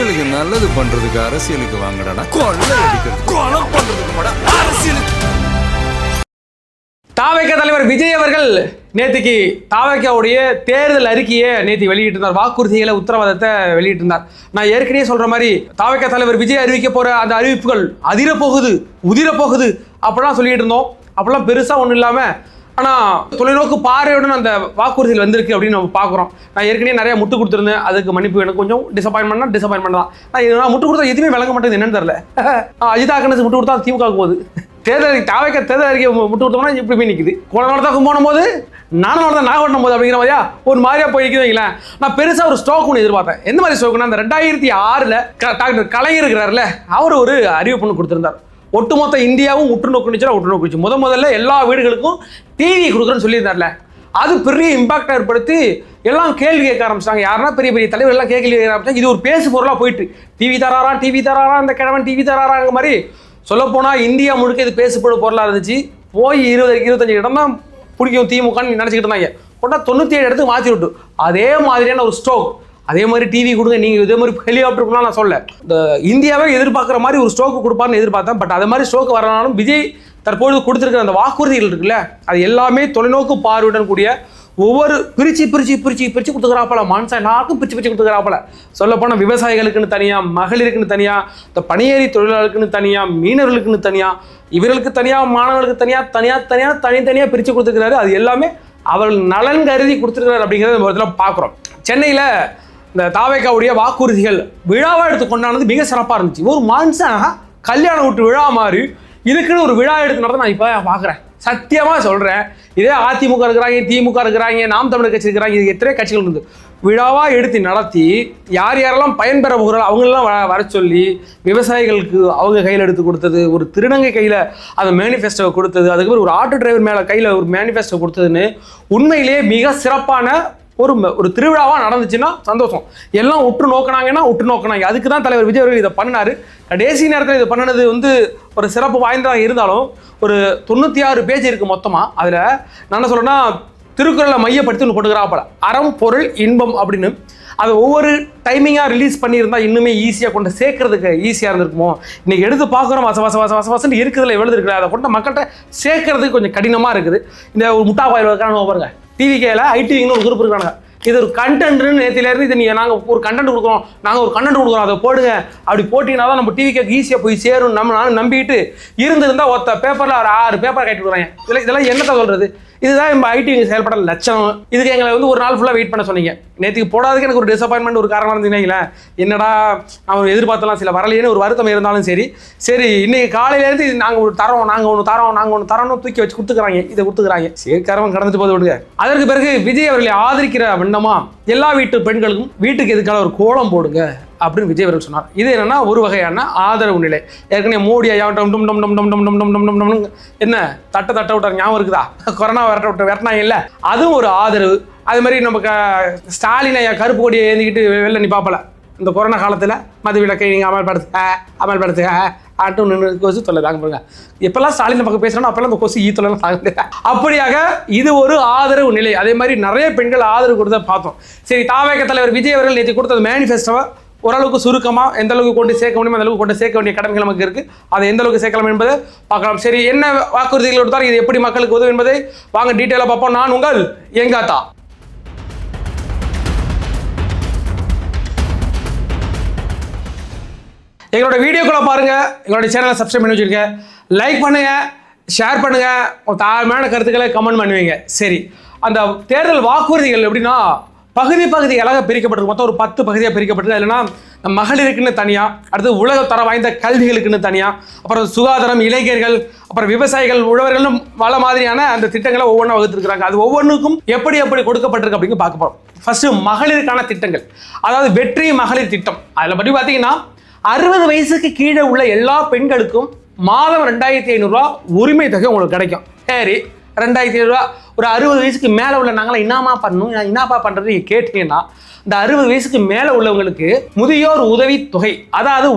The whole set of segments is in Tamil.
மக்களுக்கு நல்லது பண்றதுக்கு அரசியலுக்கு வாங்கடா, கொள்ளை அடிக்கிறது கொலை பண்றதுக்கு அரசியலுக்கு. தாவேக தலைவர் விஜய் அவர்கள் நேற்றுக்கு தாவேகாவுடைய தேர்தல் அறிக்கையை நேற்று வெளியிட்டிருந்தார். வாக்குறுதிகளை உத்தரவாதத்தை வெளியிட்டிருந்தார். நான் ஏற்கனவே சொல்ற மாதிரி தாவேக தலைவர் விஜய் அறிவிக்க போற அந்த அறிவிப்புகள் அதிரப்போகுது உதிரப்போகுது அப்படிலாம் சொல்லிட்டு இருந்தோம். அப்பெல்லாம் பெருசா ஒன்றும் இல்லாம ஆனால் தொலைநோக்கு பார்வையுடன் அந்த வாக்குறுதிகள் வந்திருக்கு அப்படின்னு நம்ம பார்க்குறோம். நான் ஏற்கனவே நிறைய முட்டு கொடுத்துருந்தேன், அதுக்கு மன்னிப்பு. எனக்கு கொஞ்சம் டிசப்பாயின்மெண்ட் தான். நான் முட்டு கொடுத்தா எதுவுமே விளங்க மாட்டேங்குது, என்னன்னு தெரியல. அஜிதாக்கனுக்கு முட்டு கொடுத்தா திமுக போகுது, தாவேக தேர்தல் அறிக்கை முட்டு கொடுத்தோம்னா இப்படி போய் நிற்குது. குளநாடு போன போது நானும் ஓட்டும் போது அப்படிங்கிற மாதிரியா ஒரு மாதிரியா போய் நிற்குதுங்களேன். நான் பெருசாக ஒரு ஸ்டோக் ஒன்று எதிர்பார்த்தேன். எந்த மாதிரி ஸ்டோக்குன்னா, அந்த 2006 டாக்டர் கலைஞர் இருக்கிறார்ல, அவர் ஒரு அறிவிப்பு ஒன்று கொடுத்துருந்தார். ஒட்டுமொத்த இந்தியாவும் உற்று நோக்குச்சு. முதல்ல எல்லா வீடுகளுக்கும் டிவி கொடுக்குறேன்னு சொல்லியிருந்தார்ல, அது பெரிய இம்பாக்ட் ஏற்படுத்தி எல்லாம் கேள்வி கேட்க ஆரம்பிச்சாங்க. யாருன்னா பெரிய பெரிய தலைவர் எல்லாம் கேள்வி கேட்க ஆரம்பிச்சாங்க. இது ஒரு பேசு பொருளாக போயிட்டு, டிவி தராரா இந்த கிழவன் டிவி தராராங்க மாதிரி சொல்லப்போனால் இந்தியா முழுக்க இது பேசுபடு பொருளாக இருந்துச்சு. போய் 20-25 இடம் தான் பிடிக்கும் திமுகன்னு நினச்சிக்கிட்டு இருந்தாங்க. கொண்டா 97 இடத்துக்கு மாற்றி விட்டு அதே மாதிரியான ஒரு ஸ்டோக். அதே மாதிரி டிவி கொடுங்க, நீங்கள் இதே மாதிரி ஹெலிகாப்டர் கொடுக்கலாம் நான் சொல்ல. இந்த இந்தியாவே எதிர்பார்க்குற மாதிரி ஒரு ஸ்டோக்கு கொடுப்பார்னு எதிர்பார்த்தேன். பட் அது மாதிரி ஸ்டோக்கு வரனாலும் விஜய் தற்போது கொடுத்துருக்கிற அந்த வாக்குறுதிகள் இருக்குல்ல, அது எல்லாமே தொலைநோக்கு பார்வையுடன் கூடிய ஒவ்வொரு பிரிச்சு கொடுத்துக்கிறாப்பல, மனுஷன் எல்லாருக்கும் பிரிச்சு கொடுத்துக்கிறாப்பல. சொல்லப்போனால் விவசாயிகளுக்குன்னு தனியாக, மகளிருக்குன்னு தனியாக, இந்த பணியேறி தொழிலாளர்களுக்குன்னு தனியாக, மீனவர்களுக்குன்னு தனியாக, இவர்களுக்கு தனியாக, மாணவர்களுக்கு தனியாக பிரித்து கொடுத்துருக்கிறாரு. அது எல்லாமே அவர்கள் நலன் கருதி கொடுத்துருக்கிறாரு அப்படிங்கிறத நம்ம இடத்துல பார்க்குறோம். சென்னையில் இந்த தாவேகாவுடைய வாக்குறுதிகள் விழாவாக எடுத்து கொண்டாடுறது மிக சிறப்பாக இருந்துச்சு. ஒரு மனுஷன் கல்யாணம் விட்டு விழா மாதிரி இதுக்குன்னு ஒரு விழா எடுத்து நடத்த நான் இப்போ பார்க்குறேன். சத்தியமாக சொல்கிறேன். இதே அதிமுக இருக்கிறாங்க, திமுக இருக்கிறாங்க, நாம் தமிழர் கட்சி இருக்கிறாங்க, இது எத்தனை கட்சிகள் இருந்து விழாவாக எடுத்து நடத்தி யாரெல்லாம் பயன்பெற போகிறாரோ அவங்களெல்லாம் வர சொல்லி விவசாயிகளுக்கு அவங்க கையில் எடுத்து கொடுத்தது, ஒரு திருநங்கை கையில் அந்த மேனிஃபெஸ்டோ கொடுத்தது, அதுக்கப்புறம் ஒரு ஆட்டோ டிரைவர் மேலே கையில் ஒரு மேனிஃபெஸ்டோ கொடுத்ததுன்னு உண்மையிலேயே மிக சிறப்பான ஒரு திருவிழாவாக நடந்துச்சுன்னா சந்தோஷம். எல்லாம் உற்று நோக்கினாங்க. அதுக்கு தான் தலைவர் விஜய் அவர்கள் இதை பண்ணினார். கடைசி நேரத்தில் இதை பண்ணினது ஒரு சிறப்பு வாய்ந்ததாக இருந்தாலும் ஒரு 96 பேஜ் இருக்குது மொத்தமாக. அதில் நான் என்ன சொல்கிறேன்னா, திருக்குறளை மையப்படுத்தி ஒன்று போட்டுக்கிறாப்பல, அறம் பொருள் இன்பம் அப்படின்னு. அதை ஒவ்வொரு டைமிங்காக ரிலீஸ் பண்ணியிருந்தா இன்னுமே ஈஸியாக கொண்டு சேர்க்கறதுக்கு ஈஸியாக இருந்திருக்குமோ. இன்றைக்கி எடுத்து பார்க்குறோம், வசன்னு இருக்குதுல எழுதுருக்குல, அதை கொண்டு மக்கள்கிட்ட சேர்க்கறதுக்கு கொஞ்சம் கடினமாக இருக்குது. இந்த ஒரு முட்டா கோயில் இருக்கானு பாருங்க, டிவிகேல ஐடிவின்னு ஒரு குரூப் இருக்கானுங்க. இது ஒரு கண்டென்ட்னு நேற்றிலேருந்து இது நீங்கள் நாங்கள் ஒரு கண்டென்ட் கொடுக்குறோம் அதை போடுங்க, அப்படி போட்டிங்கன்னா தான் நம்ம டிவிக்கு ஈஸியாக போய் சேரும் நானும் நம்பிட்டு இருந்திருந்தால் ஒருத்த பேப்பரில் ஒரு 6 பேப்பர் கட்டி விடுறாங்க. இதெல்லாம் என்னத்தை சொல்கிறது? இதுதான் நம்ம ஐடி செயல்பட லட்சம். இதுக்கு எங்களை ஒரு நாள் ஃபுல்லாக வெயிட் பண்ண சொன்னீங்க. நேற்றுக்கு போடாததுக்கு எனக்கு ஒரு டிசப்பாயின்மெண்ட் ஒரு காரணமாக இருந்தீங்களே, என்னடா அவன் எதிர்பார்த்தலாம் சில வரலையேன்னு ஒரு வருத்தம் இருந்தாலும் சரி இன்னைக்கு காலையிலேருந்து நாங்கள் ஒன்று தரோன்னு தூக்கி வச்சு கொடுத்துக்கிறாங்க. சரி, கரவன் கடந்துட்டு போது விடுங்க. அதற்கு பிறகு விஜய் அவர்களை ஆதரிக்கிற வண்ணமா எல்லா வீட்டு பெண்களுக்கும் வீட்டுக்கு எதுக்கான ஒரு கோலம் போடுங்க அப்படின்னு விஜய் அவர்கள் சொன்னார். இது என்னன்னா ஒரு வகையான ஆதரவு நிலை. ஏற்கனவே மோடி ஐயா என்ன தட்ட விட்டார் ஞாபகம் இருக்குதா? கொரோனா விரட்டினாங்க இல்லை, அதுவும் ஒரு ஆதரவு. அது மாதிரி நமக்கு ஸ்டாலின் ஐயா கருப்பு கொடியை ஏந்திக்கிட்டு வெளில நிப்பாப்பல இந்த கொரோனா காலத்தில், மது விலக்கை நீங்கள் அமல்படுத்து ஆட்டும் நின்று கொசு தொல்லை தாங்க பாருங்க. எப்பெல்லாம் ஸ்டாலின் பக்கம் பேசுகிறோம் அப்பெல்லாம் இந்த கொசு ஈத்தொல்லாம் தாங்க. அப்படியாக இது ஒரு ஆதரவு நிலை. அதே மாதிரி நிறைய பெண்கள் ஆதரவு கொடுத்த பார்த்தோம். சரி, தாவேக தலைவர் விஜய் அவர்கள் நேற்று கொடுத்தது மேனிஃபெஸ்டோவை ஓரளவுக்கு சுருக்கமாக எந்த அளவுக்கு கொண்டு சேர்க்க முடியுமோ அந்த அளவுக்கு கொண்டு சேர்க்க வேண்டிய கடமைகள் நமக்கு இருக்குது. அதை எந்த அளவுக்கு சேர்க்கலாம் என்பதை பார்க்கலாம். சரி, என்ன வாக்குறுதிகள் கொடுத்தார், இது எப்படி மக்களுக்கு உதவும் என்பதை வாங்க டீட்டெயிலாக பார்ப்போம். நான் உங்கள் எங்காத்தா. எங்களோட வீடியோக்களை பாருங்கள், எங்களோட சேனலை சப்ஸ்கிரைப் பண்ணி வச்சுருக்கேன், லைக் பண்ணுங்கள், ஷேர் பண்ணுங்கள், ஒரு தாழ்மையான கருத்துக்களை கமெண்ட் பண்ணுவீங்க. சரி, அந்த தேர்தல் வாக்குறுதிகள் எப்படின்னா பகுதிகளாக பிரிக்கப்பட்டிருக்கு. மொத்தம் ஒரு 10 பகுதியாக பிரிக்கப்பட்டிருக்கு. இல்லைன்னா மகளிருக்குன்னு தனியாக, அடுத்து உலக தர வாய்ந்த கல்விகளுக்குன்னு தனியாக, அப்புறம் சுகாதாரம், இளைஞர்கள், அப்புறம் விவசாயிகள், உழவர்களும் வள மாதிரியான அந்த திட்டங்களை ஒவ்வொன்றா வகுத்துருக்காங்க. அது ஒவ்வொன்றுக்கும் எப்படி கொடுக்கப்பட்டிருக்கு அப்படின்னு பார்க்க போகிறோம். ஃபர்ஸ்ட் மகளிருக்கான திட்டங்கள், அதாவது வெற்றி மகளிர் திட்டம். அதில் பற்றி பார்த்தீங்கன்னா 60 வயசுக்கு கீழே உள்ள எல்லா பெண்களுக்கும் மாதம் 2500 ரூபா உரிமை தொகை உங்களுக்கு கிடைக்கும். சரி, 2500 ரூபா. ஒரு 60 வயசுக்கு மேலே உள்ள நாங்களாம் என்னப்பா பண்ணுறது நீங்கள் கேட்டீங்கன்னா, இந்த 60 வயசுக்கு மேலே உள்ளவங்களுக்கு முதியோர் உதவி தொகை, அதாவது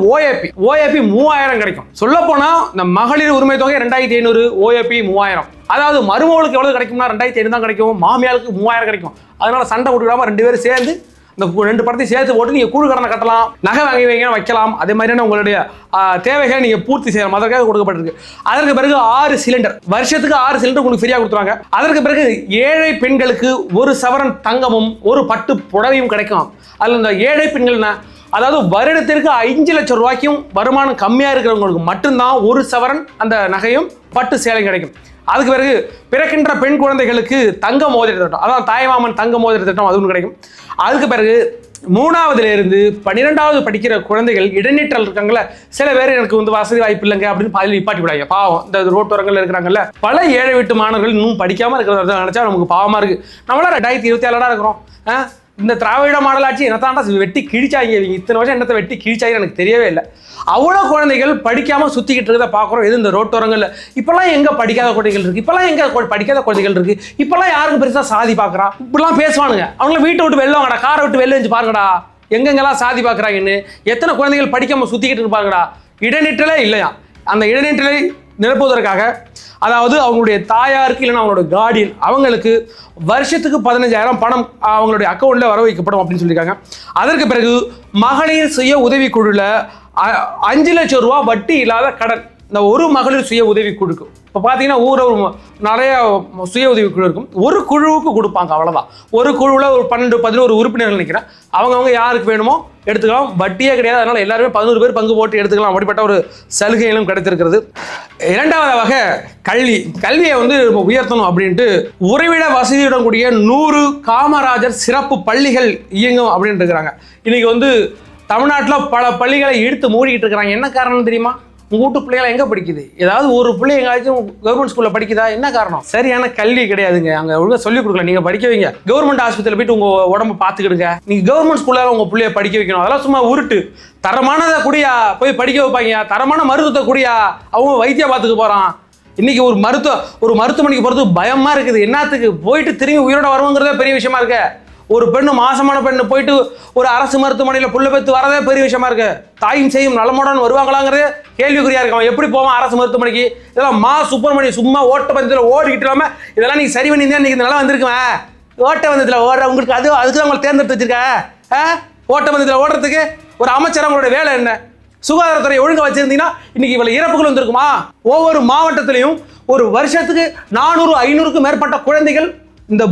ஓஏபி 3000 கிடைக்கும். சொல்லப்போனால் இந்த மகளிர் உரிமை தொகை 2500, ஓஏபி 3000. அதாவது மருமகளுக்கு எவ்வளவு கிடைக்கும்னா 2500 தான் கிடைக்கும், மாமியாருக்கு 3000 கிடைக்கும். அதனால சண்டை விட்டுக்காம 2 பேரும் சேர்ந்து இந்த 2 பணத்தையும் சேர்த்து போட்டு நீங்கள் கூழ் கடனை கட்டலாம், நகை வாங்கி வைக்கலாம். அதே மாதிரியான உங்களுடைய தேவைகளை நீங்கள் பூர்த்தி செய்யலாம். அதற்காக கொடுக்கப்பட்டிருக்கு. அதற்கு பிறகு 6 சிலிண்டர், வருஷத்துக்கு 6 சிலிண்டர் உங்களுக்கு ஃப்ரீயாக கொடுத்துருவாங்க. அதற்கு பிறகு ஏழை பெண்களுக்கு 1 சவரன் தங்கமும் 1 பட்டு புடவையும் கிடைக்கும். அதில் இந்த ஏழை பெண்கள்னா, அதாவது வருடத்திற்கு 5 லட்சம் ரூபாய்க்கும் வருமானம் கம்மியாக இருக்கிறவங்களுக்கு மட்டும்தான் 1 சவரன் அந்த நகையும் பட்டு சேலை கிடைக்கும். அதுக்கு பிறகு பிறக்கின்ற பெண் குழந்தைகளுக்கு தங்க மோதிர திட்டம், அதாவது தாய்மாமன் தங்க மோதிர திட்டம், அது ஒன்று கிடைக்கும். அதுக்கு பிறகு 3ஆவதுலேருந்து 12ஆவது படிக்கிற குழந்தைகள் இடைநிற்றல் இருக்காங்களே, சில பேர் எனக்கு வந்து வசதி வாய்ப்பு இல்லைங்க அப்படின்னு பாதியில் நிப்பாட்டி விடாங்க. பாவம், இந்த ரோட்டோரங்கள் இருக்கிறாங்கல்ல, பல ஏழை வீட்டு மாணவர்கள் இன்னும் படிக்காமல் இருக்கிறத நினைச்சா நமக்கு பாவமாக இருக்குது. நம்மளாம் 2027 இருக்கிறோம். இந்த திராவிட மாடலாட்சி என்னத்தாண்டா வெட்டி கிழிச்சாங்க, இத்தனை வருஷம் என்னத்தை வெட்டி கிழிச்சாங்க எனக்கு தெரியவே இல்லை. அவ்வளோ குழந்தைகள் படிக்காமல் சுற்றிக்கிட்டு இருக்கிறத பார்க்குறோம். எது இந்த ரோட்டோரங்களில். இப்போல்லாம் எங்கே படிக்காத குழந்தைகள் இருக்குது, இப்போல்லாம் எங்கே படிக்காத குழந்தைகள் இருக்குது, இப்போல்லாம் யாருக்கு பெருசாக சாதி பார்க்குறா, இப்படிலாம் பேசுவானுங்க. அவங்கள வீட்டை விட்டு வெளில வாங்கடா, காரை விட்டு வெளில வச்சு பாருங்கடா எங்கெங்கெல்லாம் சாதி பார்க்குறாங்கன்னு. எத்தனை குழந்தைகள் படிக்காமல் சுற்றிக்கிட்டு இருப்பாங்கடா. இடைநிற்றலே இல்லையா? அந்த இடைநிற்றலை நிரப்புவதற்காக, அதாவது அவங்களுடைய தாயாருக்கு இல்லைன்னா அவங்களோட கார்டியன் அவங்களுக்கு வருஷத்துக்கு 15,000 பணம் அவங்களுடைய அக்கௌண்ட்டில் வர வைக்கப்படும் அப்படின்னு சொல்லியிருக்காங்க. அதற்கு பிறகு மகளிர் சுய உதவிக்குழுவில் 5 லட்சம் ரூபா வட்டி இல்லாத கடன். இந்த ஒரு மகளிர் சுய உதவி குழுக்கு இப்போ பார்த்தீங்கன்னா ஊரில் நிறைய சுய உதவி குழு இருக்கும். ஒரு குழுவுக்கு கொடுப்பாங்க, அவ்வளோதான். ஒரு குழுவில் ஒரு 12-11 உறுப்பினர்கள் நிற்கிறேன். அவங்கவுங்க யாருக்கு வேணுமோ எடுத்துக்கலாம், வட்டியே கிடையாது. அதனால் எல்லாருமே 11 பேர் பங்கு போட்டு எடுத்துக்கலாம். அப்படிப்பட்ட ஒரு சலுகைகளும் கிடைத்திருக்கிறது. 2வது வகை கல்வியை வந்து உயர்த்தணும் அப்படின்ட்டு உறைவிட வசதியுடன் கூடிய 100 காமராஜர் சிறப்பு பள்ளிகள் இயங்கும் அப்படின்ட்டு இருக்கிறாங்க. இன்னைக்கு வந்து தமிழ்நாட்டில் பல பள்ளிகளை இழுத்து மூடிக்கிட்டு இருக்கிறாங்க. என்ன காரணம் தெரியுமா? உங்கள் வீட்டு பிள்ளைகளை எங்கே படிக்குது? ஏதாவது ஒரு பிள்ளை எங்கேயாச்சும் கவர்மெண்ட் ஸ்கூலில் படிக்குதா? என்ன காரணம்? சரியான கல்வி கிடையாதுங்க. அங்கே ஒழுங்காக சொல்லிக் கொடுக்கல. நீங்கள் படிக்க வைங்க, கவர்மெண்ட் ஹாஸ்பிட்டலில் போயிட்டு உங்கள் உடம்பு பார்த்துக்கிடுங்க. நீங்கள் கவர்மெண்ட் ஸ்கூலில் உங்கள் பிள்ளைய படிக்க வைக்கணும். அதெல்லாம் சும்மா உருட்டு. தரமானதை கூடியா போய் படிக்க வைப்பாங்க, தரமான மருத்துவத்தை கூடியா அவங்க வைத்தியம் பார்த்துக்க போகிறான். இன்னைக்கு ஒரு மருத்துவமனைக்கு போகிறது பயமாக இருக்குது. என்னத்துக்கு? போயிட்டு திரும்பி உயிரோட வருவோங்கிறதே பெரிய விஷயமா இருக்கு. ஒரு பெண்ணு, மாசமான பெண்ணு போயிட்டு ஒரு அரசு மருத்துவமனையில் புள்ள பெற்று வரதே பெரிய விஷயமா இருக்கு. தாயும் செய்யும் நலமுடன் வருவாங்களாங்கிறது கேள்விக்குறியா இருக்கு. அவன் எப்படி போவான் அரசு மருத்துவமனைக்கு? இதெல்லாம் சுப்பிரமணியம் சும்மா ஓட்ட பந்தயத்தில் ஓடிக்கிட்டு இல்லாமல் இதெல்லாம் நீங்கள் சரி பண்ணி தான் இன்னைக்கு நல்லா வந்திருக்குவேன். ஓட்ட பந்தயத்தில் ஓடுற உங்களுக்கு அதுக்கு தான் உங்களை தேர்ந்தெடுத்து வச்சிருக்க. ஓட்ட பந்தயத்தில் ஓடுறதுக்கு ஒரு அமைச்சர் அவங்களோட வேலை என்ன? சுகாதாரத்துறை ஒழுங்காக வச்சிருந்தீங்கன்னா இன்னைக்கு இவ்வளவு இறப்புகள் வந்திருக்குமா? ஒவ்வொரு மாவட்டத்திலையும் ஒரு வருஷத்துக்கு 400-500க்கும் மேற்பட்ட குழந்தைகள் இந்த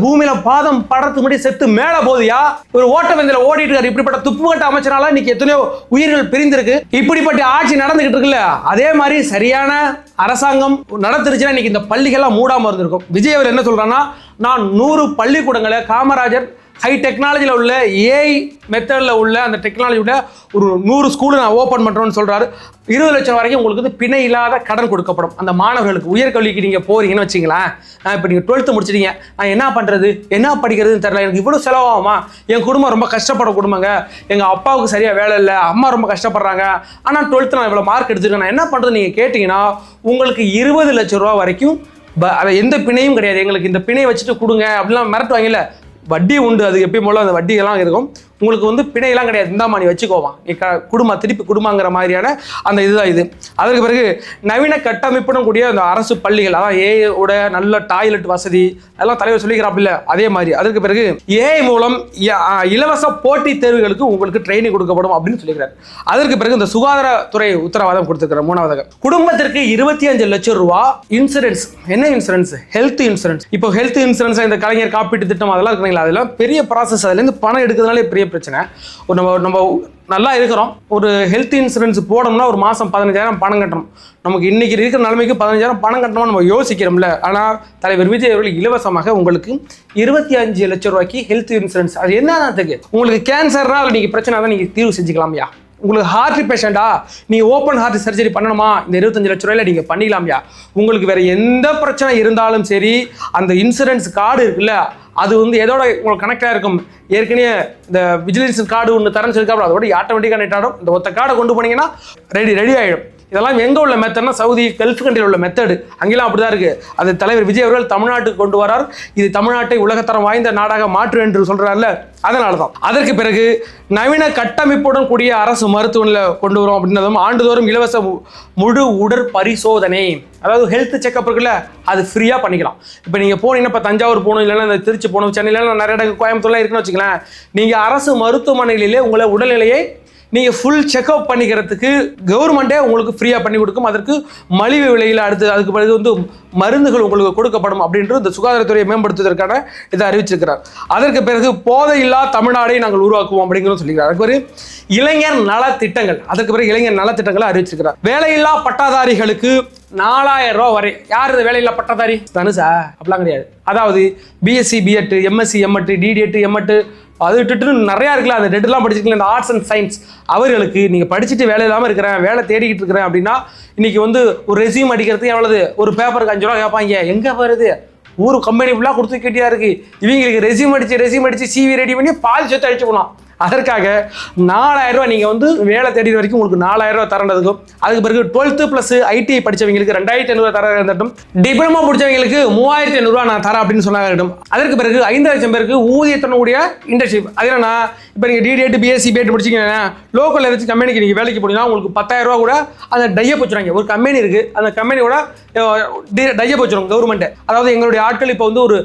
பூமியில பாதம் படத்துக்கு முன்னாடி செத்து மேல போதியா? ஒரு ஓட்ட பந்தயத்தில் ஓடிட்டு இருக்காரு. இப்படிப்பட்ட துப்புக்கட்ட அமைச்சரால இன்னைக்கு எத்தனையோ உயிர்கள் பிரிந்திருக்கு. இப்படிப்பட்ட ஆட்சி நடந்துகிட்டு இருக்குல்ல, அதே மாதிரி சரியான அரசாங்கம் நடந்துருச்சுன்னா இன்னைக்கு இந்த பள்ளிகள்லாம் மூடாம இருந்திருக்கும். விஜய் அவர் என்ன சொல்றான்னா, நான் 100 பள்ளிக்கூடங்களை காமராஜர் ஹை டெக்னாலஜியில் உள்ள ஏஐ மெத்தடில் உள்ள அந்த டெக்னாலஜியோட ஒரு 100 ஸ்கூலு நான் ஓப்பன் பண்ணுறோன்னு சொல்கிறாரு. 20 லட்சம் வரைக்கும் உங்களுக்கு வந்து பிணை இல்லாத கடன் கொடுக்கப்படும். அந்த மாணவர்களுக்கு உயர்கல்விக்கு நீங்கள் போகிறீங்கன்னு வச்சிங்களேன். இப்போ நீங்கள் 12th முடிச்சிட்டீங்க, நான் என்ன பண்ணுறது, என்ன படிக்கிறதுன்னு தெரியல, எனக்கு இவ்வளோ செலவாகுமா, என் குடும்பம் ரொம்ப கஷ்டப்பட குடும்பங்க, எங்கள் அப்பாவுக்கு சரியாக வேலை இல்லை, அம்மா ரொம்ப கஷ்டப்படுறாங்க, ஆனால் 12th நான் இவ்வளோ மார்க் எடுத்துருக்கேன், நான் என்ன பண்ணுறது நீங்கள் கேட்டிங்கன்னா உங்களுக்கு 20 லட்சம் ரூபா வரைக்கும் எந்த பிணையும் கிடையாது. எங்களுக்கு இந்த பிணையை வச்சுட்டு கொடுங்க அப்படிலாம் மிரட்டுவாங்கல்ல, வட்டி உண்டு. அது எப்பயும் போல அந்த வட்டியெல்லாம் இருக்கும். உங்களுக்கு வந்து பிணையெல்லாம் கிடையாது. இந்தாமா நீ வச்சுக்கோவான், நீ திருப்பி குடும்பங்கிற மாதிரியான அந்த இதுதான் இது. அதற்கு பிறகு நவீன கட்டமைப்புடன் கூடிய அந்த அரசு பள்ளிகள், அதான் ஏஐயோட நல்ல டாய்லெட் வசதி அதெல்லாம் தலைவர் சொல்லிக்கிறாப்பில்ல, அதே மாதிரி. அதற்கு பிறகு ஏஐ மூலம் இலவச போட்டித் தேர்வுகளுக்கு உங்களுக்கு ட்ரைனிங் கொடுக்கப்படும் அப்படின்னு சொல்லிக்கிறார். அதற்கு பிறகு இந்த சுகாதாரத்துறை உத்தரவாதம் கொடுத்துருக்கிற 3வது குடும்பத்திற்கு 25 லட்சம் ரூபா இன்சூரன்ஸ். என்ன இன்சூரன்ஸ்? Health insurance. இப்போ ஹெல்த் இன்சூரன்ஸ், இந்த கலைஞர் காப்பீட்டு திட்டம் அதெல்லாம் இருக்குங்களா, அதெல்லாம் பெரிய ப்ராசஸ். அதுலேருந்து பணம் எடுக்கிறதுனாலே பெரிய பிரச்சனை. நம்ம நல்லா இருக்கிறோம், ஒரு ஹெல்த் இன்சூரன்ஸ் போடணும்னா ஒரு மாதம் 15,000 பணம் கட்டணும். நமக்கு இன்னைக்கு இருக்கிற நிலைமைக்கு 15,000 பணம் கட்டணும்னு நம்ம யோசிக்கிறோம்ல. ஆனால் தலைவர் விஜய் அவர்கள் இலவசமாக உங்களுக்கு 25 லட்சம் ரூபாய்க்கு ஹெல்த் இன்சூரன்ஸ். அது என்னத்துக்கு? உங்களுக்கு கேன்சர்னா அது நீங்கள் பிரச்சனை தான் நீங்கள் தீர்வு செஞ்சுக்கலாம்யா. உங்களுக்கு ஹார்ட் பேஷண்டா, நீங்கள் ஓப்பன் ஹார்ட் சர்ஜரி பண்ணணுமா, இந்த 25 லட்ச ரூபாயில் நீங்கள் பண்ணிக்கலாம்யா. உங்களுக்கு வேறு எந்த பிரச்சனை இருந்தாலும் சரி, அந்த இன்சூரன்ஸ் கார்டு இருக்குல்ல, அது வந்து எதோட உங்களுக்கு கனெக்டாக இருக்கும். ஏற்கனவே இந்த விஜிலன்ஸ் கார்டு ஒன்று தரேன்னு சொல்லியிருக்காரு, அதோட ஆட்டோமேட்டிக்காக கனெக்ட் ஆகிடும். இந்த ஒத்த கார்டை கொண்டு போனீங்கன்னா ரெடி ஆகிடும். இதெல்லாம் எங்கே உள்ள மெத்தட்னா சவுதி கல்ஃப் கண்ட்ரியில் உள்ள மெத்தடு. அங்கெல்லாம் அப்படி தான் இருக்குது. அது தலைவர் விஜய் அவர்கள் தமிழ்நாட்டுக்கு கொண்டு வரார். இது தமிழ்நாட்டை உலகத்தரம் வாய்ந்த நாடாக மாற்று என்று சொல்கிறார்ல, அதனால தான். அதற்கு பிறகு நவீன கட்டமைப்புடன் கூடிய அரசு மருத்துவமனையில் கொண்டு வரும் அப்படின்னதும் ஆண்டுதோறும் இலவச முழு உடற்பரிசோதனை, அதாவது ஹெல்த் செக்அப் இருக்குல்ல, அது ஃப்ரீயாக பண்ணிக்கலாம். இப்போ நீங்கள் போனீங்கன்னா, இப்போ தஞ்சாவூர் போகணும், இல்லைன்னா இந்த திருச்சி போகணும், சென்னையில் நிறைய இடங்கள் கோயம்புத்தூர்லாம் இருக்குன்னு வச்சுக்கலாம். நீங்கள் அரசு மருத்துவமனைகளிலே உங்களை உடல்நிலையை நீங்கள் ஃபுல் செக்அப் பண்ணிக்கிறதுக்கு கவர்மெண்ட்டே உங்களுக்கு ஃப்ரீயாக பண்ணி கொடுக்கும். அதற்கு மலிவு விலையில் அதுக்கு பிறகு வந்து மருந்துகள் உங்களுக்கு கொடுக்கப்படும் அப்படின்றது இந்த சுகாதாரத்துறையை மேம்படுத்துவதற்கான இதை அறிவிச்சிருக்கிறார். அதற்கு பிறகு போதையில்லா தமிழ்நாடை நாங்கள் உருவாக்குவோம் அப்படிங்கிறத சொல்லிக்கிறார். அதுக்கு பிறகு இளைஞர் நலத்திட்டங்கள், அதற்கு பிறகு இளைஞர் நலத்திட்டங்களை அறிவிச்சிருக்கிறார். வேலையில்லா பட்டாதாரிகளுக்கு 4000 ரூபா வரை. யார் இது வேலையில்லா பட்டாதாரி? தனுஷா? அப்படிலாம் கிடையாது. அதாவது BSc, BEd, MSc, MEd, DTEd, MEd, அது விட்டுட்டு நிறையா இருக்குல்ல, அந்த டெட்லாம் படிச்சிருக்கீங்க, இந்த ஆர்ட்ஸ் அண்ட் சயின்ஸ், அவர்களுக்கு நீங்கள் படிச்சுட்டு வேலை இல்லாமல் இருக்கிறேன், வேலை தேடிக்கிட்டு இருக்கிறேன் அப்படின்னா, இன்றைக்கி வந்து ஒரு ரெசியூம் அடிக்கிறதுக்கு எவ்வளவு? ஒரு பேப்பருக்கு 5 ரூபா கேட்பாங்க. எங்கே வருது? ஊர் கம்பெனி ஃபுல்லாக கொடுத்து கேட்டியாக இருக்குது. இவங்களுக்கு ரெசியூம் அடித்து சிவி ரெடி பண்ணி பால் சொத்து அடிச்சு போகலாம். அதற்காக 4000 ரூபா நீங்கள் வந்து வேலை தேடி வரைக்கும் உங்களுக்கு 4000 ரூபா தரேன்றதுக்கும், அதுக்கு பிறகு 12th + ஐடிஐ படித்தவங்களுக்கு 2500 தர இருக்கட்டும், டிப்ளமோ முடிச்சவங்களுக்கு 3500 ரூபா நான் தரேன் அப்படின்னு சொன்னாங்க. அதற்கு பிறகு 5 லட்சம் பேருக்கு ஊதியத்தனுடைய இன்டர்ன்ஷிப். அது என்னன்னா, இப்போ நீங்கள் டிடிஎட், பிஎஸ்சி, பிஎட் முடிச்சிங்கன்னா லோக்கல் ஏதாச்சும் கம்பெனிக்கு நீங்கள் வேலைக்கு போனீங்கன்னா உங்களுக்கு 10,000 ரூபா கூட அந்த டையை போச்சுறாங்க. ஒரு கம்பெனி இருக்குது, அந்த கம்பெனியோட டையை போச்சுரும் கவர்மெண்ட்டு. அதாவது எங்களுடைய ஆட்கள் இப்போ வந்து ஒரு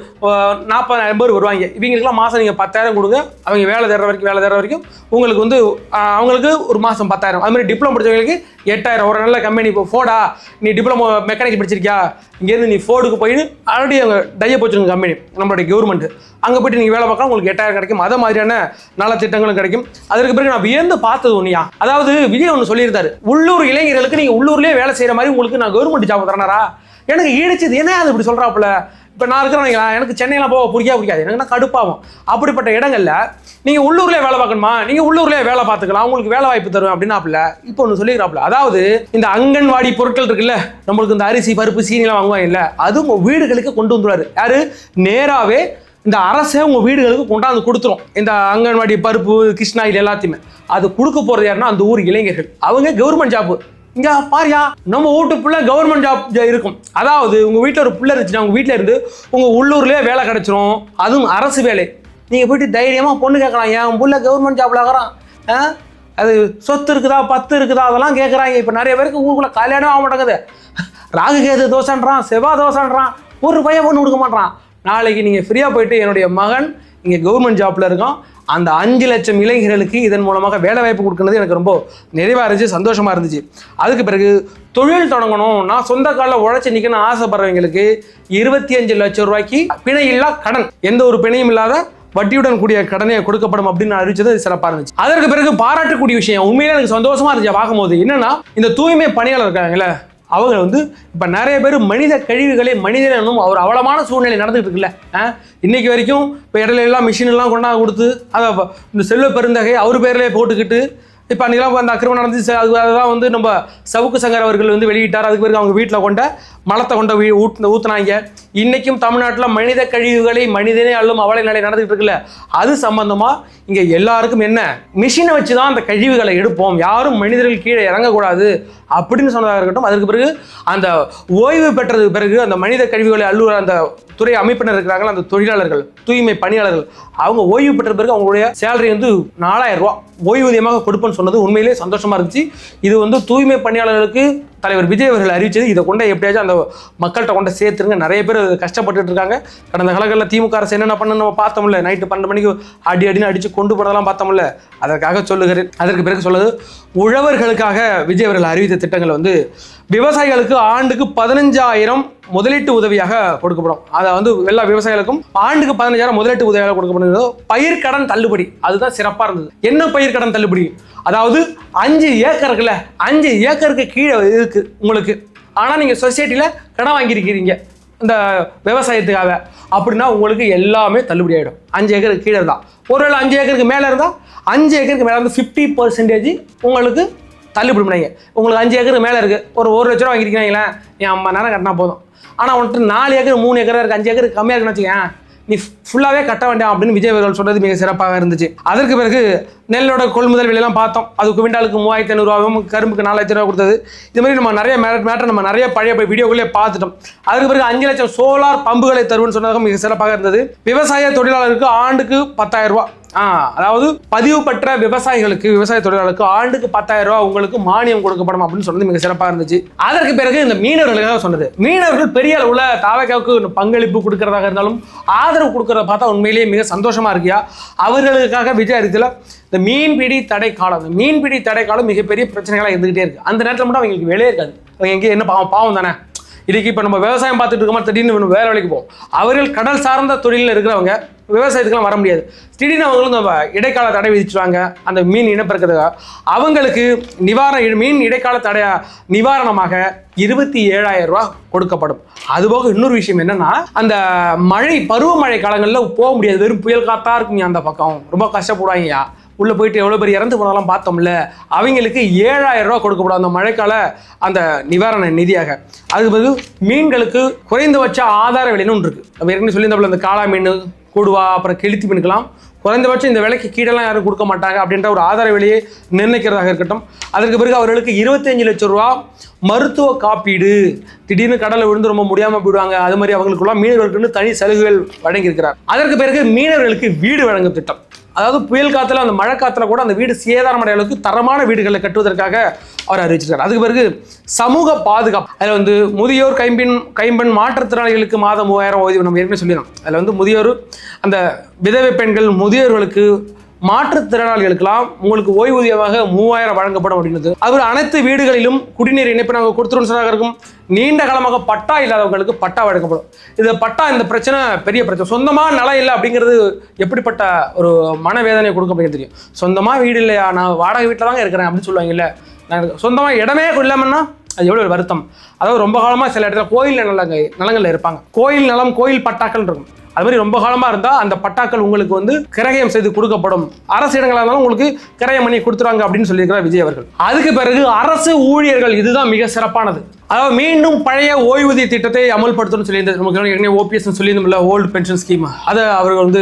40,000 பேர் வருவாங்க. இவங்களுக்குலாம் மாதம் நீங்கள் 10,000 கொடுங்க, அவங்க வேலை தேடுற வரைக்கும் உங்களுக்கு வந்து அவங்களுக்கு ஒரு மாதம் 10,000. அது மாதிரி டிப்ளமோ படித்தவங்களுக்கு 8,000. ஒரு நல்ல கம்பெனி. இப்போ ஃபோர்டா, நீ டிப்ளமோ மெக்கானிக் படிச்சிருக்கியா, இங்கேருந்து நீ ஃபோர்டுக்கு போயிட்டு ஆல்ரெடி அவங்க டையை போச்சுருங்க கம்பெனி, நம்மளுடைய கவர்மெண்ட். அங்கே போய்ட்டு நீங்கள் வேலை பார்க்கலாம், உங்களுக்கு 8,000 கிடைக்கும். அதை மாதிரியான நலத்திட்டங்களும் கிடைக்கும். அதற்கு பிறகு நான் வியந்து பார்த்தது ஒன்றியா, அதாவது விஜய் ஒன்று சொல்லியிருந்தாரு, உள்ளூர் இளைஞர்களுக்கு நீங்கள் உள்ளூர்லேயே வேலை செய்கிற மாதிரி உங்களுக்கு நான் கவர்மெண்ட் ஜாப் தரேனாரா? எனக்கு ஈடிச்சது என்ன அது இப்படி சொல்கிறாப்புல. இப்போ நான் இருக்கிறேன், எனக்கு சென்னையெல்லாம் போக பிடிக்காது, எனக்கு கடுப்பாகும். அப்படிப்பட்ட இடங்களில் நீங்கள் உள்ளூர்லேயே வேலை பார்க்கணுமா, நீங்கள் உள்ளூர்லேயே வேலை பார்த்துக்கலாம், உங்களுக்கு வேலை வாய்ப்பு தருவேன் அப்படின்னாப்புல இப்போ ஒன்று சொல்லிக்கிறாப்புல. அதாவது இந்த அங்கன்வாடி பொருட்கள் இருக்குல்ல, நம்மளுக்கு இந்த அரிசி, பருப்பு, சீனிலாம் வாங்குவாங்க இல்லை, அது உங்கள் வீடுகளுக்கு கொண்டு வந்துடுவார். யார்? நேராகவே இந்த அரசே உங்கள் வீடுகளுக்கு கொண்டாந்து கொடுத்துரும். இந்த அங்கன்வாடி பருப்பு, கிருஷ்ணா, இது எல்லாத்தையுமே அது கொடுக்க போகிறது யாருன்னா அந்த ஊர் இளைஞர்கள். அவங்க கவர்மெண்ட் ஜாப்பு. இங்கே பாரியா, நம்ம வீட்டு பிள்ளை கவர்மெண்ட் ஜாப் இருக்கும். அதாவது உங்கள் வீட்டில் ஒரு பிள்ளை இருந்துச்சுன்னா உங்கள் வீட்டில் இருந்து உங்கள் உள்ளூர்லேயே வேலை கிடச்சிரும், அதுவும் அரசு வேலை. நீங்கள் போய்ட்டு தைரியமாக பொண்ணு கேட்கலாம், என் பிள்ளை கவர்மெண்ட் ஜாப்பில் ஆகிறான், அது சொத்து இருக்குதா, 10 இருக்குதா, அதெல்லாம் கேட்குறாங்க. இப்போ நிறைய பேருக்கு ஊருக்குள்ளே கல்யாணம் ஆக மாட்டேங்குது. ராகு கேது தோசைன்றான், செவ்வாய் தோசைன்றான், ஒரு பையன் பொண்ணு கொடுக்க மாட்டான். நாளைக்கு நீங்கள் ஃப்ரீயாக போயிட்டு என்னுடைய மகன் இங்கே கவர்மெண்ட் ஜாப்பில் இருக்கான், அந்த 5 லட்சம் இளைஞர்களுக்கு இதன் மூலமாக வேலை வாய்ப்பு கொடுக்குறது எனக்கு ரொம்ப நிறைவாக இருந்துச்சு, சந்தோஷமாக இருந்துச்சு. அதுக்கு பிறகு தொழில் தொடங்கணும், நான் சொந்த காலில் உழைச்சி நிற்கணும்னு ஆசைப்படுறவங்களுக்கு 25 லட்சம் ரூபாய்க்கு பிணையில்லா கடன், எந்த ஒரு பிணையும் இல்லாத வட்டியுடன் கூடிய கடனை கொடுக்கப்படும் அப்படின்னு அறிவிச்சது சிறப்பாக இருந்துச்சு. அதற்கு பிறகு பாராட்டக்கூடிய விஷயம், உண்மையிலே எனக்கு சந்தோஷமாக இருந்துச்சு பார்க்கும்போது. என்னன்னா, இந்த தூய்மை பணியாளர் இருக்காங்கல்ல, அவங்க வந்து இப்போ நிறைய பேர் மனித கழிவுகளை மனிதனும் ஒரு அவலமான சூழ்நிலை நடந்துகிட்டு இருக்குல்ல. இன்னைக்கு வரைக்கும் இப்போ இடையில எல்லாம் மிஷின் எல்லாம் கொண்டாந்து கொடுத்து அதை இந்த செல்வ பெருந்தகை அவர் பேர்லேயே போட்டுக்கிட்டு இப்போ அன்றைக்கெல்லாம் அந்த அக்கிரமம் நடந்துச்சு. அதுதான் வந்து நம்ம சவுக்கு சங்கர் அவர்கள் வந்து வெளியிட்டார். அதுக்கு பிறகு அவங்க வீட்டில் கொண்ட மலத்தை கொண்ட ஊற்றுனாங்க. இன்றைக்கும் தமிழ்நாட்டில் மனித கழிவுகளை மனிதனே அள்ளும் அவலை நிலை நடந்துகிட்டு இருக்குல்ல, அது சம்பந்தமாக இங்கே எல்லாருக்கும் என்ன, மிஷினை வச்சு தான் அந்த கழிவுகளை எடுப்போம், யாரும் மனிதர்கள் கீழே இறங்கக்கூடாது அப்படின்னு சொன்னதாக இருக்கட்டும். அதுக்கு பிறகு அந்த ஓய்வு பெற்றதுக்கு பிறகு அந்த மனித கழிவுகளை அள்ளுற அந்த துறை அமைப்பினர் இருக்கிறாங்களா, அந்த தொழிலாளர்கள், தூய்மை பணியாளர்கள், அவங்க ஓய்வு பெற்ற பிறகு அவங்களுடைய சேலரி வந்து 4000 ரூபா ஓய்வூதியமாக கொடுப்பேன்னு சொன்னது உண்மையிலே சந்தோஷமாக இருந்துச்சு. இது வந்து தூய்மை பணியாளர்களுக்கு தலைவர் விஜய் அவர்கள் அறிவிச்சது. இதை கொண்ட எப்படியாச்சும் அந்த மக்கள்கிட்ட கொண்ட சேர்த்துருங்க. நிறைய பேர் கஷ்டப்பட்டுட்டு இருக்காங்க. கடந்த காலங்களில் திமுக அரசு என்னென்ன பண்ண நம்ம பார்த்தோம்ல, நைட்டு 12 மணிக்கு அடின்னு அடித்து கொண்டு போனதெல்லாம் பார்த்தோம்ல, அதற்காக சொல்லுகிறேன். அதற்கு பிறகு சொல்லுது, உழவர்களுக்காக விஜய் அவர்கள் அறிவித்த திட்டங்கள் வந்து விவசாயிகளுக்கு ஆண்டுக்கு 15,000 முதலீட்டு உதவியாக கொடுக்கப்படும். அதை வந்து எல்லா விவசாயிகளுக்கும் ஆண்டுக்கு 15,000 முதலீட்டு உதவியாக கொடுக்கப்படுகிறது. பயிர்க்கடன் தள்ளுபடி, அதுதான் சிறப்பாக இருந்தது. என்ன பயிர்க்கடன் தள்ளுபடி? அதாவது 5 ஏக்கருக்குல 5 ஏக்கருக்கு கீழே இருக்கு உங்களுக்கு, ஆனால் நீங்கள் சொசைட்டியில் கடன் வாங்கியிருக்கிறீங்க இந்த விவசாயத்துக்காக அப்படின்னா உங்களுக்கு எல்லாமே தள்ளுபடி ஆகிடும். 5 ஏக்கருக்கு கீழே இருந்தால், ஒருவேளை 5 ஏக்கருக்கு மேலே இருந்தால் 5 ஏக்கருக்கு மேலே வந்து 50% உங்களுக்கு தள்ளுபடி பண்ணீங்க. உங்களுக்கு 5 ஏக்கருக்கு மேலே இருக்குது, ஒரு 1 லட்ச ரூபா வாங்கியிருக்கீங்களேன், என் 50,000 கட்டினா போதும். ஆனால் வந்துட்டு 4 ஏக்கர் 3 ஏக்கராக இருக்குது, 5 ஏக்கருக்கு கம்மியாக இருக்குன்னு வச்சுக்கேன், நீ ஃபுல்லாகவே கட்ட வேண்டாம் அப்படின்னு விஜய் அவர்கள் சொன்னது மிக சிறப்பாக இருந்துச்சு. அதற்கு பிறகு நெல்லோட கொள்முதல் விலையெல்லாம் பார்த்தோம். அது குவிண்டாலுக்கு 3500 ரூபாயும் கரும்புக்கு 4000 ரூபா கொடுத்தது. இது மாதிரி நம்ம நிறைய மேட்டர் நம்ம நிறைய பழைய வீடியோக்களே பார்த்துட்டோம். அதுக்கு பிறகு 5 லட்சம் சோலார் பம்புகளை தருவோம்னு சொன்னதாக மிக சிறப்பாக இருந்தது. விவசாய தொழிலாளருக்கு ஆண்டுக்கு 10,000 ரூபா, அதாவது பதிவு பெற்ற விவசாய தொழிலாளருக்கு ஆண்டுக்கு 10,000 ரூபாய் உங்களுக்கு மானியம் கொடுக்கப்படும் அப்படின்னு சொன்னது மிக சிறப்பாக இருந்துச்சு. அதற்கு பிறகு இந்த மீனவர்களுக்காக சொன்னது, மீனவர்கள் பெரிய அளவுல தாவேக்காவுக்கு பங்களிப்பு கொடுக்கறதாக இருந்தாலும் ஆதரவு கொடுக்கறத பார்த்தா உண்மையிலேயே மிக சந்தோஷமா இருக்கியா. அவர்களுக்காக விஜய் அறிவித்துல இந்த மீன்பிடி தடை காலம் மிகப்பெரிய பிரச்சனைகளாக இருந்துகிட்டே இருக்கு. அந்த நேரத்தில் மட்டும் அவங்களுக்கு வேலையே இருக்காது. அவங்க எங்கே என்ன பாவம் தானே. இதுக்கு இப்போ நம்ம விவசாயம் பார்த்துட்டு இருக்கோமா, திடீர்னு வேற வேலைக்கு போவோம். அவர்கள் கடல் சார்ந்த தொழிலில் இருக்கிறவங்க விவசாயத்துக்குலாம் வர முடியாது. திடீர்னு அவங்களும் நம்ம இடைக்கால தடை விதிச்சுவாங்க அந்த மீன் இனப்பெருக்கிறதுக்காக. அவங்களுக்கு மீன் இடைக்கால தடை நிவாரணமாக 27,000 ரூபாய் கொடுக்கப்படும். அதுபோக இன்னொரு விஷயம் என்னன்னா, அந்த பருவமழை காலங்களில் போக முடியாது, வெறும் புயல் காத்தா இருக்குங்க. அந்த பக்கம் ரொம்ப கஷ்டப்படுவாங்கய்யா. உள்ளே போயிட்டு எவ்வளோ பேர் இறந்து போனாலும் பார்த்தோம்ல, அவங்களுக்கு 7,000 ரூபா கொடுக்கப்படும் அந்த மழைக்கால அந்த நிவாரண நிதியாக. அதுக்கு பிறகு மீன்களுக்கு குறைந்தபட்ச ஆதார விலைன்னு ஒன்று இருக்குது. நம்ம ஏற்கனவே சொல்லியிருந்தப்பல இந்த காளா மீன், கொடுவா, அப்புறம் கெளுத்தி மீனுக்கெல்லாம் குறைந்தபட்சம் இந்த விலைக்கு கீழெல்லாம் யாரும் கொடுக்க மாட்டாங்க அப்படின்ற ஒரு ஆதார விலையை நிர்ணயிக்கிறதாக இருக்கட்டும். அதற்கு பிறகு அவர்களுக்கு 25 லட்சம் ரூபா மருத்துவ காப்பீடு. திடீர்னு கடலை விழுந்து ரொம்ப முடியாமல் போயிடுவாங்க, அது மாதிரி அவங்களுக்குள்ள மீனவர்களுக்கு தனி சலுகைகள் வழங்கியிருக்கிறார். அதற்கு பிறகு மீனவர்களுக்கு வீடு வழங்கும் திட்டம். அதாவது புயல் காத்துல, அந்த மழை காத்துல கூட அந்த வீடு சேதாரமடைய அளவுக்கு தரமான வீடுகளை கட்டுவதற்காக அவர் அறிவிச்சிருக்காரு. அதுக்கு பிறகு சமூக பாதுகாப்பு. அதில் முதியோர் கைம்பெண் மாற்றுத்திறனாளிகளுக்கு மாதம் 3000 ஓய்வு நம்ம ஏற்கனவே சொல்லிடணும். அதில் முதியோர், அந்த விதவை பெண்கள், முதியோர்களுக்கு, மாற்றுத்திறனாளிகளுக்கெல்லாம் உங்களுக்கு ஓய்வூதியமாக 3000 வழங்கப்படும் அப்படின்றது. அவர் அனைத்து வீடுகளிலும் குடிநீர் இணைப்பு நாங்கள் கொடுத்துருவோம் இருக்கும். நீண்ட காலமாக பட்டா இல்லாதவங்களுக்கு பட்டா வழங்கப்படும். இந்த பிரச்சனை பெரிய பிரச்சனை. சொந்தமாக நிலம் இல்லை அப்படிங்கிறது எப்படிப்பட்ட ஒரு மனவேதனை கொடுக்க தெரியும். சொந்தமாக வீடு இல்லையா, நான் வாடகை வீட்டில் தாங்க இருக்கிறேன் அப்படின்னு சொல்லுவாங்கல்ல. நான் சொந்தமாக இடமே இல்லாமன்னா அது எவ்வளோ வருத்தம். அதாவது ரொம்ப காலமாக சில இடத்துல கோயில் நிலங்களில் இருப்பாங்க. கோயில் நிலம், கோயில் பட்டாக்கள் இருக்கும். அது மாதிரி ரொம்ப காலமாக இருந்தால் அந்த பட்டாக்கள் உங்களுக்கு கிரயம் செய்து கொடுக்கப்படும். அரசு இடங்களாக இருந்தாலும் உங்களுக்கு கிரயம் பண்ணி கொடுத்துருவாங்க அப்படின்னு சொல்லியிருக்கிறார் விஜய் அவர்கள். அதுக்கு பிறகு அரசு ஊழியர்கள், இதுதான் மிக சிறப்பானது. அதாவது மீண்டும் பழைய ஓய்வூதிய திட்டத்தை அமல்படுத்தணும்னு சொல்லியிருந்தது. நமக்கு ஏற்கனவே ஓபிஎஸ் சொல்லியிருந்தோம்ல, ஓல்டு பென்ஷன் ஸ்கீம், அதை அவர்கள்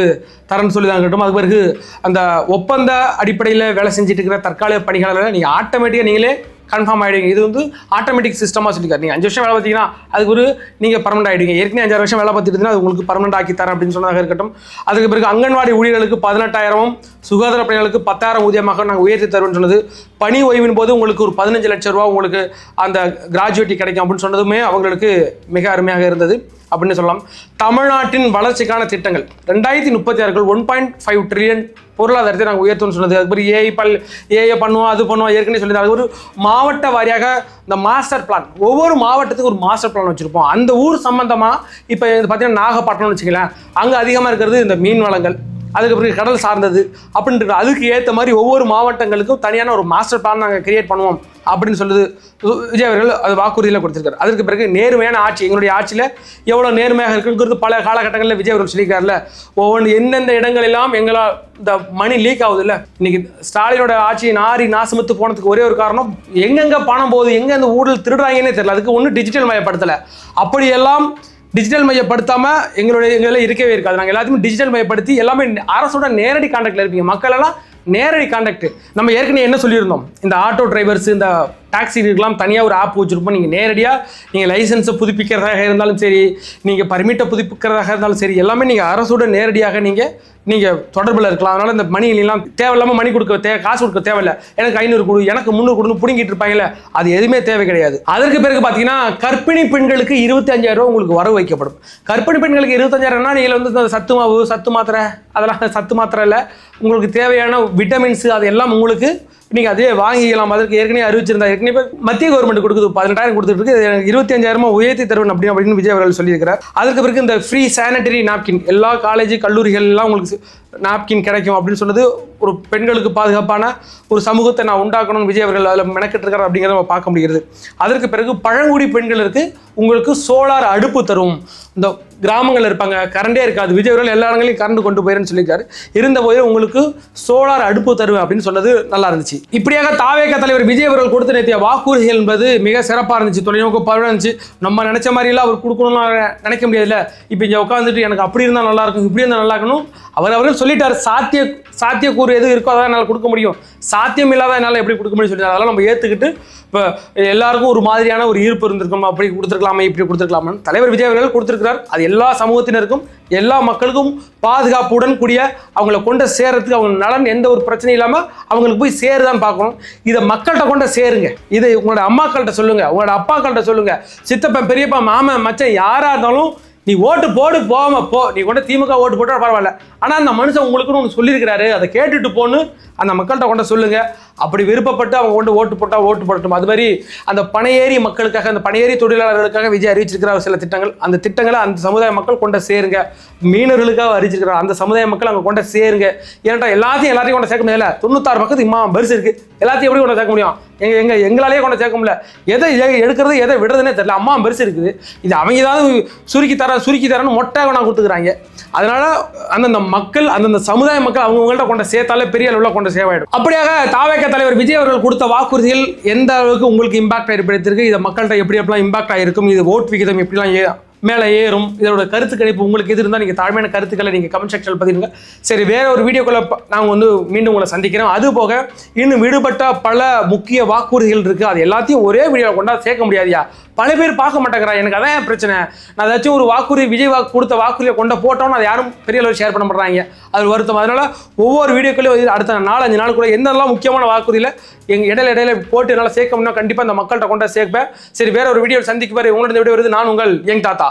தரன்னு சொல்லி தான் இருக்கட்டும். அது பிறகு அந்த ஒப்பந்த அடிப்படையில் வேலை செஞ்சுட்டு இருக்கிற தற்காலிக பணிகளை நீங்கள் ஆட்டோமேட்டிக்காக நீங்களே கன்ஃபார்ம் ஆகிடுங்க. இது ஆட்டோமேட்டிக் சிஸ்டமாக சொல்லியிருக்காரு. நீங்கள் 5 வருஷம் வேலை பார்த்தீங்கன்னா அதுக்கு நீங்கள் பர்மனெண்ட் ஆகிடுங்க. ஏற்கனவே 5 வருஷம் வேலை பார்த்துட்டு அது உங்களுக்கு பர்மனெண்ட் ஆக்கி தரேன் அப்படின்னு சொன்னதாக இருக்கட்டும். அதுக்கு பிறகு அங்கன்வாடி ஊழியர்களுக்கு 18,000, சுகாதார பணிகளுக்கு 10,000 ஊதியமாக நாங்கள் உயர்த்தி தருவோம்னு சொன்னது. பணி ஓய்வின் போது உங்களுக்கு ஒரு 15 லட்சம் ரூபா உங்களுக்கு அந்த கிராஜுவேட்டி கிடைக்கும் அப்படின்னு சொன்னதுமே அவங்களுக்கு மிக அருமையாக இருந்தது அப்படின்னு சொல்லலாம். தமிழ்நாட்டின் வளர்ச்சிக்கான திட்டங்கள் 2036 1.5 ட்ரில்லியன் பொருளாதாரத்தை நாங்கள் உயர்த்தணும்னு சொன்னது. அதுக்கப்புறம் ஏஐ பண்ணுவோம், அது பண்ணுவோம், ஏற்கனவே சொல்லி. அது ஒரு மாவட்ட வாரியாக இந்த மாஸ்டர் பிளான், ஒவ்வொரு மாவட்டத்துக்கு ஒரு மாஸ்டர் பிளான் வச்சுருப்போம். அந்த ஊர் சம்பந்தமாக இப்போ பார்த்தீங்கன்னா நாகப்பட்டினம்னு வச்சுக்கலாம், அங்கே அதிகமாக இருக்கிறது இந்த மீன் வளங்கள், அதுக்கு பிறகு கடல் சார்ந்தது அப்படின்றது. அதுக்கு ஏற்ற மாதிரி ஒவ்வொரு மாவட்டங்களுக்கும் தனியான ஒரு மாஸ்டர் பிளான் நாங்கள் கிரியேட் பண்ணுவோம் அப்படின்னு சொல்லுது விஜய் அவர்கள். அது வாக்குறுதியில் கொடுத்துருக்காரு. அதுக்கு பிறகு நேர்மையான ஆட்சி, எங்களுடைய ஆட்சியில் எவ்வளோ நேர்மையாக இருக்குங்கிறது பல காலகட்டங்களில் விஜய் அவர்கள் சொல்லியிருக்காருல. ஒவ்வொன்று எந்தெந்த இடங்களெல்லாம் எங்களால் இந்த மணி லீக் ஆகுது இல்லை. இன்னைக்கு ஸ்டாலினோட ஆட்சி நாசமுத்து போனதுக்கு ஒரே ஒரு காரணம், எங்கெங்கே பணம் போகுது, எங்கே அந்த ஊழல் திருடுறாங்கன்னே தெரியல. அதுக்கு ஒன்றும் டிஜிட்டல் மயப்படுத்தலை. அப்படியெல்லாம் டிஜிட்டல் மையப்படுத்தாமல் எங்களில் இருக்கவே இருக்காது. நாங்கள் எல்லாத்தையுமே டிஜிட்டல் மையப்படுத்தி எல்லாமே அரசோட நேரடி கான்டாக்டில் இருப்பீங்க. மக்கள் எல்லாம் நேரடி கான்டாக்ட். நம்ம ஏற்கனவே என்ன சொல்லியிருந்தோம், இந்த ஆட்டோ டிரைவர்ஸ், இந்த டாக்ஸிக்கெலாம் தனியாக ஒரு ஆப் வச்சுருப்போம். நீங்கள் நேரடியாக நீங்கள் லைசன்ஸை புதுப்பிக்கிறதாக இருந்தாலும் சரி, நீங்கள் பர்மிட்டை புதுப்பிக்கிறதாக இருந்தாலும் சரி, எல்லாமே நீங்கள் அரசோட நேரடியாக நீங்கள் தொடர்பில் இருக்கலாம். அதனால் இந்த மணிலாம் தேவையில்லாமல் காசு கொடுக்க தேவையில்லை. எனக்கு 500 கொடு, எனக்கு 300 கொடுன்னு பிடிங்கிட்டு இருப்பாங்களே, அது எதுவுமே தேவை கிடையாது. அதற்கு பிறகு பார்த்தீங்கன்னா கர்ப்பிணி பெண்களுக்கு 25,000 ரூபா உங்களுக்கு வரவு வைக்கப்படும். கர்ப்பிணி பெண்களுக்கு 25,000னா நீங்கள் சத்து மாவு, சத்து மாத்திரை, அதெல்லாம் சத்து மாத்திரை இல்லை, உங்களுக்கு தேவையான விட்டமின்ஸு அது எல்லாம் உங்களுக்கு நீங்கள் அதே வாங்கிக்கலாம். அதற்கு ஏற்கனவே அறிவிச்சிருந்தா. ஏற்கனவே மத்திய கவர்மெண்ட் கொடுக்குது 18,000 கொடுத்துட்டு இருக்கு. 25,000 உயர்த்தி தருவேன் அப்படின்னு விஜய் அவர்கள் சொல்லியிருக்கிறார். அதுக்கு பிறகு இந்த ஃப்ரீ சானிட்டரி நாப்கின் எல்லா காலேஜ் கல்லூரிகள் எல்லாம் உங்களுக்கு நாப்கின் கிடைக்கும் அப்படின்னு சொன்னது ஒரு பெண்களுக்கு பாதுகாப்பான ஒரு சமூகத்தை நான் உண்டாக்கணும்னு விஜய் அவர்கள் அதில் மெனக்கிட்டு இருக்காரு அப்படிங்கிறத நம்ம பார்க்க முடிகிறது. அதற்கு பிறகு பழங்குடி பெண்களுக்கு உங்களுக்கு சோலார் அடுப்பு தரும். இந்த கிராமங்கள் இருப்பாங்க, கரண்டே இருக்காது, விஜய் அவர்கள் எல்லா இடங்களையும் கரண்ட் கொண்டு போயிருன்னு சொல்லியிருக்காரு. இருந்த போதே உங்களுக்கு சோலார் அடுப்பு தருவேன் அப்படின்னு சொன்னது நல்லா இருந்துச்சு. இப்படியாக தாவேக தலைவர் விஜய் அவர்கள் கொடுத்த நேற்றைய வாக்குறுதிகள் என்பது மிக சிறப்பாக இருந்துச்சு, தொலைநோக்கு பார்வையாக இருந்துச்சு. நம்ம நினைச்ச மாதிரிலாம் அவர் கொடுக்கணும்னு நினைக்க முடியாதுல்ல. இப்போ இங்கே உட்காந்துட்டு எனக்கு அப்படி இருந்தால் நல்லா இருக்கும், இப்படி இருந்தால் நல்லா இருக்கணும் அவர்கள் சொல்லிட்டாரு. சாத்தியக்கூறு எது இருக்கோ அதான் என்னால் கொடுக்க முடியும், சாத்தியம் இல்லாத என்னால் எப்படி கொடுக்க முடியும் சொல்லி அதெல்லாம் நம்ம ஏற்றுக்கிட்டு இப்போ எல்லாருக்கும் ஒரு மாதிரியான ஒரு ஈர்ப்பு இருந்திருக்கும். அப்படி கொடுத்துருக்கலாமே இப்படி கொடுத்துருக்கலாமே தலைவர் விஜய் அவர்கள் கொடுத்துருக்கிறார். அது எல்லா சமூகத்தினருக்கும் எல்லா மக்களுக்கும் பாதுகாப்புடன் கூடிய அவங்கள கொண்டு சேர்றதுக்கு அவங்க நலன் எந்த ஒரு பிரச்சனையும் இல்லாமல் அவங்களுக்கு போய் சேருதான்னு பார்க்கணும். இதை மக்கள்கிட்ட கொண்டு சேருங்க. இதை உங்களோட அம்மாக்கள்கிட்ட சொல்லுங்க, உங்களோட அப்பாக்கள்கிட்ட சொல்லுங்க, சித்தப்பன் பெரியப்பா மாமன் மச்சன் யாராக இருந்தாலும் நீ ஓட்டு போடு போகாம போ, நீ கொண்டு திமுக ஓட்டு போட்டா பரவாயில்ல, ஆனால் அந்த மனுஷன் உங்களுக்குன்னு ஒன்று சொல்லியிருக்கிறாரு அதை கேட்டுட்டு போன்னு அந்த மக்கள்கிட்ட கொண்டு சொல்லுங்க. அப்படி விருப்பப்பட்டு அவங்க கொண்டு ஓட்டு போட்டால் ஓட்டு போடட்டும். அது மாதிரி அந்த பனையேறி மக்களுக்காக, அந்த பனையேறி தொழிலாளர்களுக்காக விஜய் அறிவிச்சிருக்கிற சில திட்டங்கள், அந்த திட்டங்களை அந்த சமுதாய மக்கள் கொண்டு சேருங்க. மீனவர்களுக்காக அறிவிச்சிருக்கிறார், அந்த சமுதாய மக்கள் அங்கே கொண்டு சேருங்க. ஏன்டா எல்லாத்தையும் கொண்டு சேர்க்க முடியல, 96 பக்கத்துக்கு இம்மா பரிசு இருக்கு, எல்லாத்தையும் எப்படி கொண்டு சேர்க்க முடியும்? எங்களாலேயே கொண்டு சேர்க்க முடியல. எதை எடுக்கிறது எதை விடுறதுனே தெரியல. அம்மா பரிசு இருக்குது, இது அவங்க ஏதாவது சுருக்கி தரேன்னு மொட்டை நான் கொடுத்துக்கிறாங்க. அதனால அந்தந்த மக்கள், அந்தந்த சமுதாய மக்கள் அவங்கள்ட்ட கொண்டு சேர்த்தாலே பெரிய அளவில் கொண்டு சேவாயிடும். அப்படியாக தாவேக தலைவர் விஜய் அவர்கள் கொடுத்த வாக்குறுதிகள் எந்த அளவுக்கு உங்களுக்கு இம்பாக்ட் ஏற்படுத்தியிருக்கு, இதை மக்கள்கிட்ட எப்படி எப்படிலாம் இம்பாக்ட் ஆகிருக்கும், இது ஓட் விகிதம் எப்படிலாம் மேலே ஏறும், இதோட கருத்து கணிப்பு உங்களுக்கு எது இருந்தால் நீங்கள் தாழ்மையான கருத்துக்களை நீங்கள் கமெண்ட் செக்ஷனில் பதிவுங்க. சரி, வேற ஒரு வீடியோக்குள்ள நாங்கள் மீண்டும் உங்களை சந்திக்கிறோம். அது போக இன்னும் விடுபட்ட பல முக்கிய வாக்குறுதிகள் இருக்குது, அது எல்லாத்தையும் ஒரே வீடியோவில் கொண்டா சேர்க்க முடியாதியா? பல பேர் பார்க்க மாட்டேங்கிறா, எனக்கு அதான் பிரச்சனை. நான் ஏதாச்சும் ஒரு வாக்குறுதி விஜய் கொடுத்த வாக்குறுதியை கொண்ட போட்டோம்னு அதை யாரும் பெரிய அளவு ஷேர் பண்ண மாட்டாங்க, அது வருத்தம். அதனால ஒவ்வொரு வீடியோக்குள்ளேயும் அடுத்த 4-5 நாளுக்குள்ள என்னெல்லாம் முக்கியமான வாக்குறுதியில் இடையில போட்டு என்னால் சேர்க்க முடியும், கண்டிப்பாக அந்த மக்கள்கிட்ட கொண்டா சேர்ப்பேன். சரி, வேற ஒரு வீடியோ சந்திக்கு பாரு. உங்களோட வீடியோ வருது. நான் உங்கள் யங் தாத்தா.